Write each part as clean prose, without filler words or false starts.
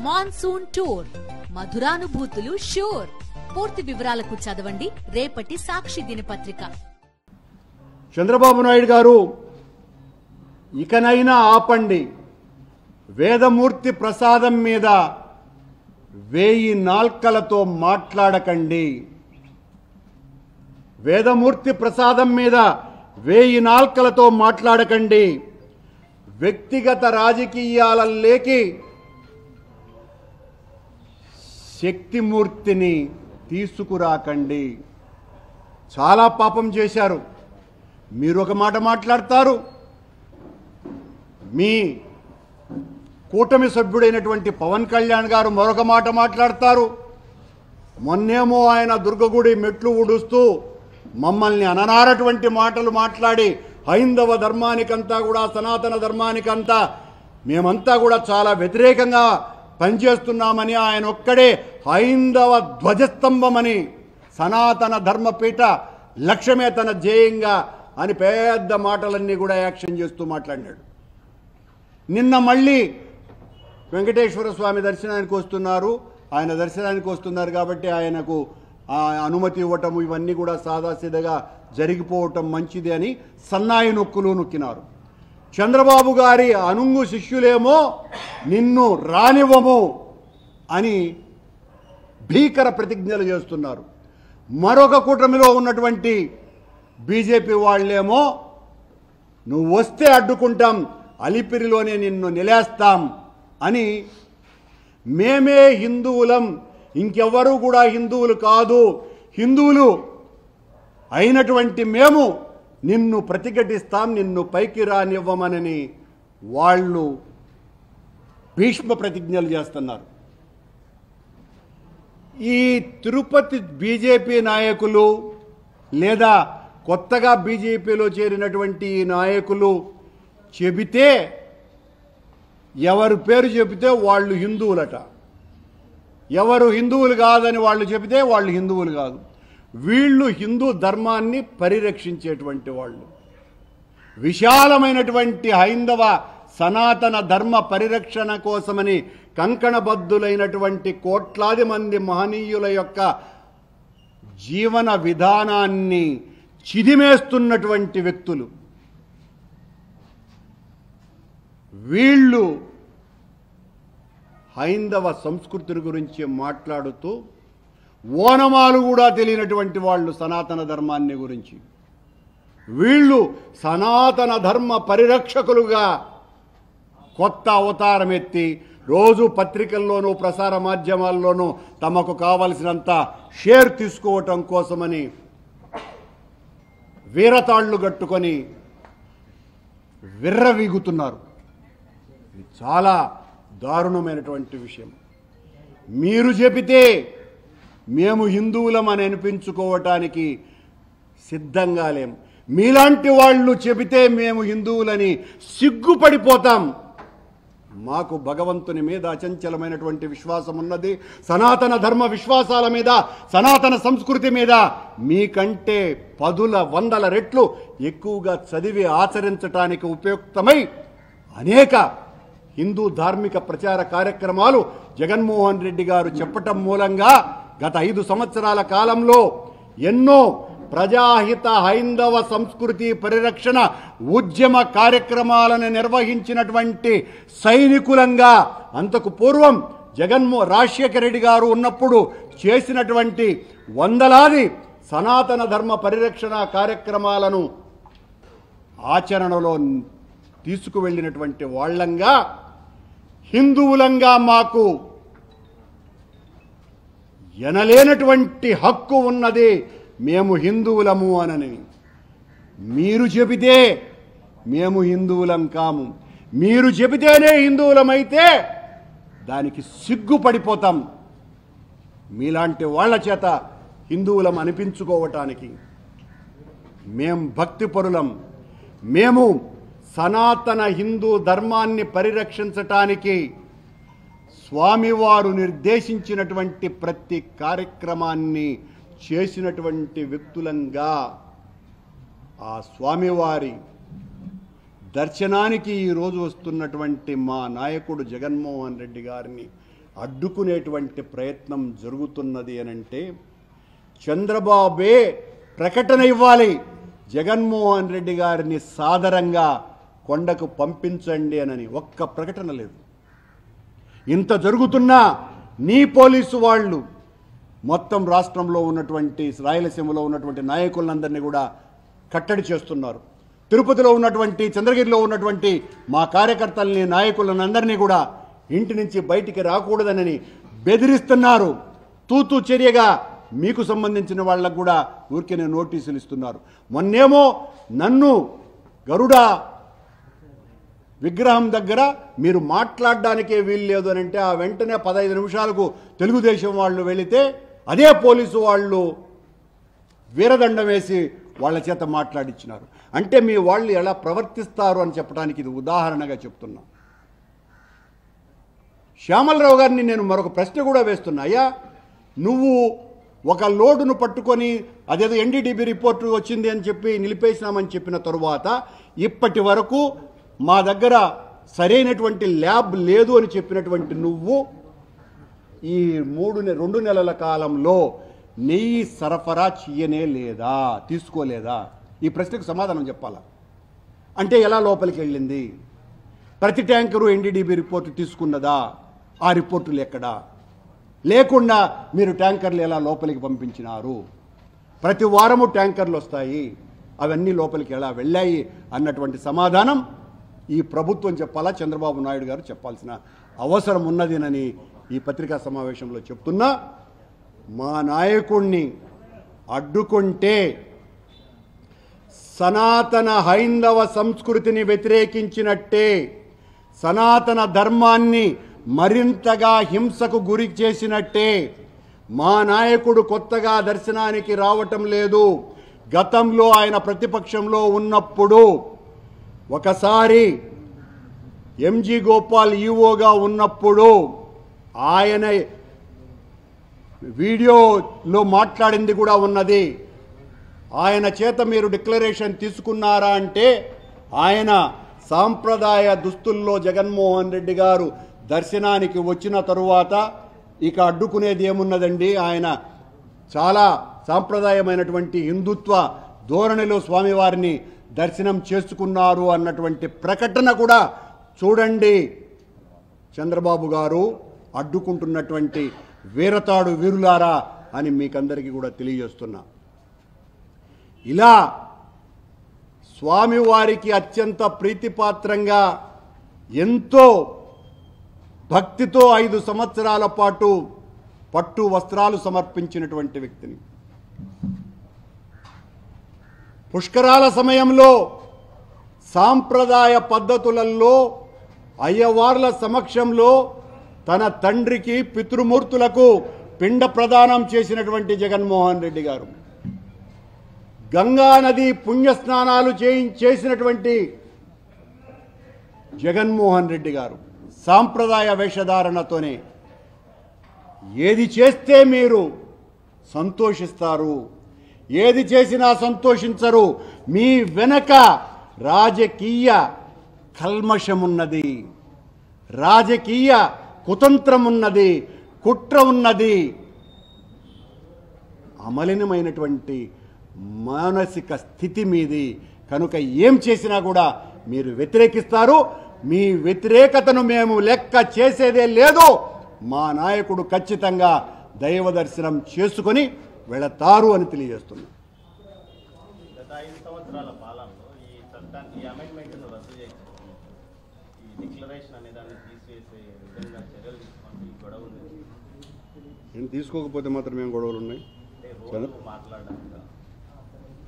Monsoon tour, మధురానుభూతులు sure. పూర్తి వివరాలకు చదవండి రేపటి సాక్షి దినపత్రిక. చంద్రబాబు నాయుడు గారు ఇకనైనా ఆపండి. వేదమూర్తి ప్రసాదం మీద 1000 నాల్కలతో మాట్లాడకండి. వేదమూర్తి ప్రసాదం మీద 1000 నాల్కలతో మాట్లాడకండి. వ్యక్తిగత రాజకీయాలలోకి శక్తిమూర్తిని తీసుకురాకండి. చాలా పాపం చేశారు. మీరు ఒక మాట మాట్లాడతారు, మీ కూటమి సభ్యుడైనటువంటి పవన్ కళ్యాణ్ గారు మరొక మాట మాట్లాడతారు. మొన్నేమో ఆయన దుర్గగుడి మెట్లు ఊడుస్తూ మమ్మల్ని అననారటువంటి మాటలు మాట్లాడి హైందవ ధర్మానికంతా కూడా, సనాతన ధర్మానికంతా మేమంతా కూడా చాలా వ్యతిరేకంగా పనిచేస్తున్నామని, ఆయన ఒక్కడే హైందవ ధ్వజస్తంభమని, సనాతన ధర్మపీఠ లక్ష్యమే తన ధ్యేయంగా అని పెద్ద మాటలన్నీ కూడా యాక్షన్ చేస్తూ మాట్లాడినాడు. నిన్న మళ్ళీ వెంకటేశ్వర స్వామి దర్శనానికి వస్తున్నారు. ఆయన దర్శనానికి వస్తున్నారు కాబట్టి ఆయనకు అనుమతి ఇవ్వటం ఇవన్నీ కూడా సాదాసీదగా జరిగిపోవటం మంచిది అని సన్నాయి నొక్కులు నొక్కినారు. చంద్రబాబు గారి అనుంగు శిష్యులేమో నిన్ను రానివ్వము అని భీకర ప్రతిజ్ఞలు చేస్తున్నారు. మరొక కూటమిలో ఉన్నటువంటి బీజేపీ వాళ్ళేమో నువ్వు వస్తే అడ్డుకుంటాం, అలిపిరిలోనే నిన్ను నిలేస్తాం అని, మేమే హిందువులం, ఇంకెవ్వరూ కూడా హిందువులు కాదు, హిందువులు అయినటువంటి మేము నిన్ను ప్రతిఘటిస్తాం, నిన్ను పైకి రానివ్వమనని వాళ్ళు భీష్మ ప్రతిజ్ఞలు చేస్తున్నారు. ఈ తిరుపతి బీజేపీ నాయకులు లేదా కొత్తగా బీజేపీలో చేరినటువంటి నాయకులు చెబితే, ఎవరు పేరు చెబితే వాళ్ళు హిందువులట, ఎవరు హిందువులు కాదని వాళ్ళు చెబితే వాళ్ళు హిందువులు కాదు. వీళ్ళు హిందూ ధర్మాన్ని పరిరక్షించేటువంటి వాళ్ళు, విశాలమైనటువంటి హైందవ సనాతన ధర్మ పరిరక్షణ కోసమని కంకణబద్ధులైనటువంటి కోట్లాది మంది మహనీయుల యొక్క జీవన విధానాన్ని చిదిమేస్తున్నటువంటి వ్యక్తులు వీళ్ళు. హైందవ సంస్కృతిని గురించి మాట్లాడుతూ ఓనమాలు కూడా తెలియనటువంటి వాళ్ళు సనాతన ధర్మాన్ని గురించి, వీళ్ళు సనాతన ధర్మ పరిరక్షకులుగా కొత్త అవతారం ఎత్తి రోజు పత్రికల్లోనూ ప్రసార మాధ్యమాల్లోనూ తమకు కావలసినంత షేర్ తీసుకోవటం కోసమని వీరతాళ్లు కట్టుకొని విర్రవీగుతున్నారు. ఇది చాలా దారుణమైనటువంటి విషయం. మీరు చెబితే మేము హిందువులమని అనిపించుకోవటానికి సిద్ధంగా లేం. మీలాంటి వాళ్ళు చెబితే మేము హిందువులని సిగ్గుపడిపోతాం. మాకు భగవంతుని మీద అచంచలమైనటువంటి విశ్వాసం ఉన్నది. సనాతన ధర్మ విశ్వాసాల మీద, సనాతన సంస్కృతి మీద మీకంటే 10,100 రెట్లు ఎక్కువగా చదివి ఆచరించటానికి ఉపయుక్తమై అనేక హిందూ ధార్మిక ప్రచార కార్యక్రమాలు జగన్మోహన్ రెడ్డి గారు చెప్పటం మూలంగా గత 5 సంవత్సరాల కాలంలో ఎన్నో ప్రజాహిత హైందవ సంస్కృతి పరిరక్షణ ఉద్యమ కార్యక్రమాలను నిర్వహించినటువంటి సైనికులంగా, అంతకు పూర్వం రాజశేఖర రెడ్డి గారు ఉన్నప్పుడు చేసినటువంటి వందలాది సనాతన ధర్మ పరిరక్షణ కార్యక్రమాలను ఆచరణలో తీసుకువెళ్ళినటువంటి వాళ్ళంగా, హిందువులంగా మాకు ఎనలేనటువంటి హక్కు ఉన్నది, మేము హిందువులము అనని. మీరు చెబితే మేము హిందువులం కాము. మీరు చెబితేనే హిందువులమైతే దానికి సిగ్గుపడిపోతాం. మీలాంటి వాళ్ళ చేత హిందువులం అనిపించుకోవటానికి. మేం భక్తిపరులం. మేము సనాతన హిందూ ధర్మాన్ని పరిరక్షించటానికి స్వామివారు నిర్దేశించినటువంటి ప్రతి కార్యక్రమాన్ని చేసినటువంటి వ్యక్తులంగా ఆ స్వామివారి దర్శనానికి ఈరోజు వస్తున్నటువంటి మా నాయకుడు జగన్మోహన్ రెడ్డి గారిని అడ్డుకునేటువంటి ప్రయత్నం జరుగుతున్నది అనంటే చంద్రబాబే ప్రకటన ఇవ్వాలి, జగన్మోహన్ రెడ్డి గారిని సాదరంగా కొండకు పంపించండి అని. ఒక్క ప్రకటన లేదు. ఇంత జరుగుతున్నా నీ పోలీసు వాళ్ళు మొత్తం రాష్ట్రంలో ఉన్నటువంటి, రాయలసీమలో ఉన్నటువంటి నాయకులందరినీ కూడా కట్టడి చేస్తున్నారు. తిరుపతిలో ఉన్నటువంటి, చంద్రగిరిలో ఉన్నటువంటి మా కార్యకర్తల్ని, నాయకులందరినీ కూడా ఇంటి నుంచి బయటికి రాకూడదని బెదిరిస్తున్నారు. తూతూ చర్యగా మీకు సంబంధించిన వాళ్ళకు కూడా ఊరికే నోటీసులు ఇస్తున్నారు. మొన్నేమో నన్ను గరుడ విగ్రహం దగ్గర మీరు మాట్లాడడానికే వీలు లేదు అని అంటే ఆ వెంటనే 15 నిమిషాలకు తెలుగుదేశం వాళ్ళు వెళితే అదే పోలీసు వాళ్ళు వీరదండం వేసి వాళ్ళ చేత మాట్లాడించినారు. అంటే మీ వాళ్ళు ఎలా ప్రవర్తిస్తారు అని చెప్పడానికి ఇది ఉదాహరణగా చెప్తున్నా. శ్యామలరావు గారిని నేను మరొక ప్రశ్న కూడా వేస్తున్నా. అయ్యా, నువ్వు ఒక లోడును పట్టుకొని అదేదో ఎన్డీడీబీ రిపోర్టు వచ్చింది అని చెప్పి నిలిపేసినామని చెప్పిన తరువాత ఇప్పటి వరకు మా దగ్గర సరైనటువంటి ల్యాబ్ లేదు అని చెప్పినటువంటి నువ్వు ఈ 2 నెలల కాలంలో నెయ్యి సరఫరా చెయ్యనే లేదా, తీసుకోలేదా? ఈ ప్రశ్నకు సమాధానం చెప్పాలా? అంటే ఎలా లోపలికి వెళ్ళింది? ప్రతి ట్యాంకరు ఎన్డీడీబీ రిపోర్టు తీసుకున్నదా? ఆ రిపోర్టులు ఎక్కడా? లేకుండా మీరు ట్యాంకర్లు ఎలా లోపలికి పంపించినారు? ప్రతి వారము ట్యాంకర్లు వస్తాయి, అవన్నీ లోపలికి ఎలా వెళ్ళాయి అన్నటువంటి సమాధానం ఈ ప్రభుత్వం చెప్పాలా, చంద్రబాబు నాయుడు గారు చెప్పాల్సిన అవసరం ఉన్నదినని ఈ పత్రికా సమావేశంలో చెప్తున్నా. మా నాయకుణ్ణి అడ్డుకుంటే సనాతన హైందవ సంస్కృతిని వ్యతిరేకించినట్టే, సనాతన ధర్మాన్ని మరింతగా హింసకు గురి చేసినట్టే. మా నాయకుడు కొత్తగా దర్శనానికి రావటం లేదు. గతంలో ఆయన ప్రతిపక్షంలో ఉన్నప్పుడు ఒకసారి ఎంజీ గోపాల్ ఈవోగా ఉన్నప్పుడు ఆయన వీడియోలో మాట్లాడింది కూడా ఉన్నది. ఆయన చేత మీరు డిక్లరేషన్ తీసుకున్నారా అంటే ఆయన సాంప్రదాయ దుస్తుల్లో జగన్మోహన్ రెడ్డి గారు దర్శనానికి వచ్చిన తరువాత ఇక అడ్డుకునేది ఏమున్నదండి? ఆయన చాలా సాంప్రదాయమైనటువంటి హిందుత్వ ధోరణిలో స్వామివారిని దర్శనం చేసుకున్నారు అన్నటువంటి ప్రకటన కూడా చూడండి. చంద్రబాబు గారు అడ్డుకుంటున్నటువంటి వీరతాడు వీరులారా అని మీకందరికీ కూడా తెలియజేస్తున్నా. ఇలా స్వామివారికి అత్యంత ప్రీతిపాత్రంగా ఎంతో భక్తితో 5 సంవత్సరాల పాటు పట్టు వస్త్రాలు సమర్పించినటువంటి వ్యక్తిని పుష్కరాల సమయంలో సాంప్రదాయ పద్ధతులలో అయ్యవార్ల సమక్షంలో తన తండ్రికి పితృమూర్తులకు పిండ ప్రదానం చేసినటువంటి జగన్మోహన్ రెడ్డి గారు, గంగా నది పుణ్యస్నానాలు చేసినటువంటి జగన్మోహన్ రెడ్డి గారు సాంప్రదాయ వేషధారణతోనే ఏది చేస్తే మీరు సంతోషిస్తారు, ఏది చేసినా సంతోషించరు, మీ వెనక రాజకీయ కల్మషమున్నది, రాజకీయ కుతంత్రం ఉన్నది, కుట్ర ఉన్నది, అమలినమైనటువంటి మానసిక స్థితి మీది. కనుక ఏం చేసినా కూడా మీరు వ్యతిరేకిస్తారు. మీ వ్యతిరేకతను మేము లెక్క చేసేదే లేదు. మా నాయకుడు ఖచ్చితంగా దైవ దర్శనం చేసుకొని వెళతారు అని తెలియజేస్తున్నాం. గత 5 సంవత్సరాల పాలనలో ఈ చట్టాన్ని, ఈ అమెండ్మెంట్ను రద్దు చేసి ఈ డిక్లరేషన్ అనే దాన్ని తీసివేసే విధంగా చర్యలు తీసుకోండి. ఈ గొడవ ఉంది. నేను తీసుకోకపోతే మాత్రం ఏం గొడవలు ఉన్నాయి? రోజు మాట్లాడడానికి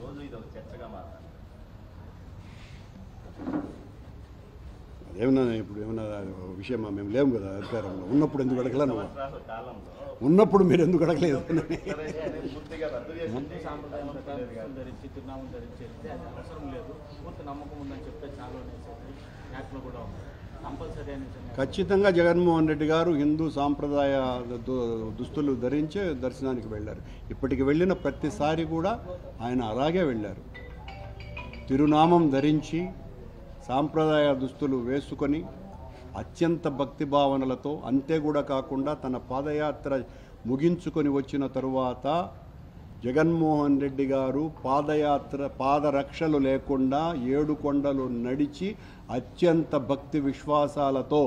రోజు ఇది ఒక చర్చగా మాట్లాడాలి. అదేమన్నా ఇప్పుడు ఏమన్నా విషయమా? మేము లేము కదా అధికారంలో. ఉన్నప్పుడు ఎందుకు అడగలా? నువ్వు కాలంలో ఉన్నప్పుడు మీరు ఎందుకు అడగలేదు? పూర్తిగా రద్దు చేసి ధరించి తిరునామం ధరించి అది అవసరం లేదు, పూర్తి నమ్మకం ఉందని చెప్తే చాలా యాక్ట్లో కూడా ఉంది కంపల్సరీ అని. ఖచ్చితంగా జగన్మోహన్ రెడ్డి గారు హిందూ సాంప్రదాయ దుస్తులు ధరించే దర్శనానికి వెళ్ళారు. ఇప్పటికి వెళ్ళిన ప్రతిసారి కూడా ఆయన అలాగే వెళ్ళారు. తిరునామం ధరించి సాంప్రదాయ దుస్తులు వేసుకొని అత్యంత భక్తి భావనలతో, అంతే కూడా కాకుండా తన పాదయాత్ర ముగించుకొని వచ్చిన తరువాత జగన్మోహన్ రెడ్డి గారు పాదరక్షలు లేకుండా 7 కొండలు నడిచి అత్యంత భక్తి విశ్వాసాలతో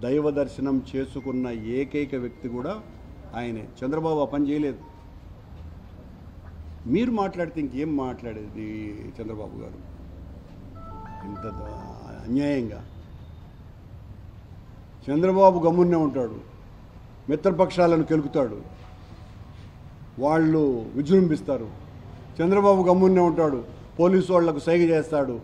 దైవ దర్శనం చేసుకున్న ఏకైక వ్యక్తి కూడా ఆయనే. చంద్రబాబు ఆ పని చేయలేదు. మీరు మాట్లాడితే ఇంకేం మాట్లాడేది చంద్రబాబు గారు? ఇంత అన్యాయంగా చంద్రబాబు గమ్మునే ఉంటాడు, మిత్రపక్షాలను కెలుకుతాడు, వాళ్ళు విజృంభిస్తారు. చంద్రబాబు గమ్మునే ఉంటాడు, పోలీసు వాళ్లకు సైగ చేస్తాడు,